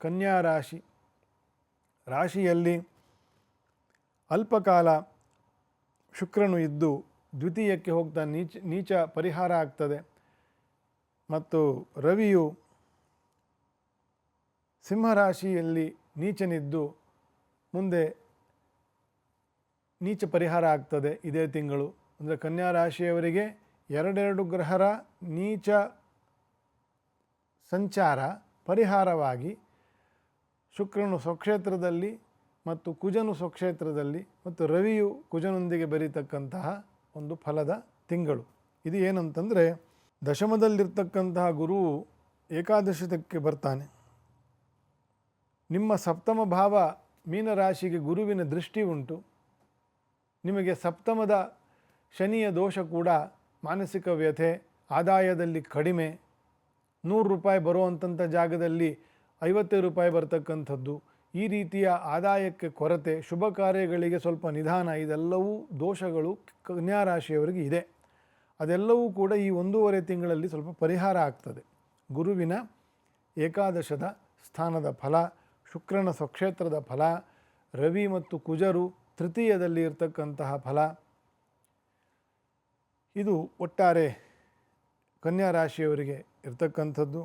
ಕನ್ಯಾ ರಾಶಿಯಲ್ಲಿ ಅಲ್ಪಕಾಲ ಶುಕ್ರನು ಇದ್ದು ದ್ವಿತೀಯಕ್ಕೆ ಹೋಗ್ತಾ ನೀಚ ಪರಿಹಾರ ಆಗ್ತದೆ. ಮತ್ತು ರವಿಯು ಸಿಂಹರಾಶಿಯಲ್ಲಿ ನೀಚನಿದ್ದು ಮುಂದೆ ನೀಚ ಪರಿಹಾರ ಆಗ್ತದೆ ಇದೇ ತಿಂಗಳು. ಅಂದರೆ ಕನ್ಯಾ ರಾಶಿಯವರಿಗೆ ಎರಡೆರಡು ಗ್ರಹರ ನೀಚ ಸಂಚಾರ ಪರಿಹಾರವಾಗಿ ಶುಕ್ರನು ಸ್ವಕ್ಷೇತ್ರದಲ್ಲಿ ಮತ್ತು ಕುಜನು ಸ್ವಕ್ಷೇತ್ರದಲ್ಲಿ ಮತ್ತು ರವಿಯು ಕುಜನೊಂದಿಗೆ ಬೆರೀತಕ್ಕಂತಹ ಒಂದು ಫಲದ ತಿಂಗಳು. ಇದು ಏನಂತಂದರೆ, ದಶಮದಲ್ಲಿರ್ತಕ್ಕಂತಹ ಗುರುವು ಏಕಾದಶಕ್ಕೆ ಬರ್ತಾನೆ. ನಿಮ್ಮ ಸಪ್ತಮ ಭಾವ ಮೀನರಾಶಿಗೆ ಗುರುವಿನ ದೃಷ್ಟಿ ಉಂಟು. ನಿಮಗೆ ಸಪ್ತಮದ ಶನಿಯ ದೋಷ ಕೂಡ ಮಾನಸಿಕ ವ್ಯಥೆ, ಆದಾಯದಲ್ಲಿ ಕಡಿಮೆ, 100 ರೂಪಾಯಿ ಬರುವಂಥ ಜಾಗದಲ್ಲಿ 50 ರೂಪಾಯಿ ಬರ್ತಕ್ಕಂಥದ್ದು, ಈ ರೀತಿಯ ಆದಾಯಕ್ಕೆ ಕೊರತೆ, ಶುಭ ಕಾರ್ಯಗಳಿಗೆ ಸ್ವಲ್ಪ ನಿಧಾನ, ಇದೆಲ್ಲವೂ ದೋಷಗಳು ಕನ್ಯಾ ರಾಶಿಯವರಿಗೆ ಇದೆ. ಅದೆಲ್ಲವೂ ಕೂಡ ಈ 1.5 ತಿಂಗಳಲ್ಲಿ ಸ್ವಲ್ಪ ಪರಿಹಾರ ಆಗ್ತದೆ. ಗುರುವಿನ ಏಕಾದಶದ ಸ್ಥಾನದ ಫಲ, ಶುಕ್ರನ ಸ್ವಕ್ಷೇತ್ರದ ಫಲ, ರವಿ ಮತ್ತು ಕುಜರು ತೃತೀಯದಲ್ಲಿ ಇರತಕ್ಕಂತಹ ಫಲ, ಇದು ಒಟ್ಟಾರೆ ಕನ್ಯಾ ರಾಶಿಯವರಿಗೆ ಇರ್ತಕ್ಕಂಥದ್ದು.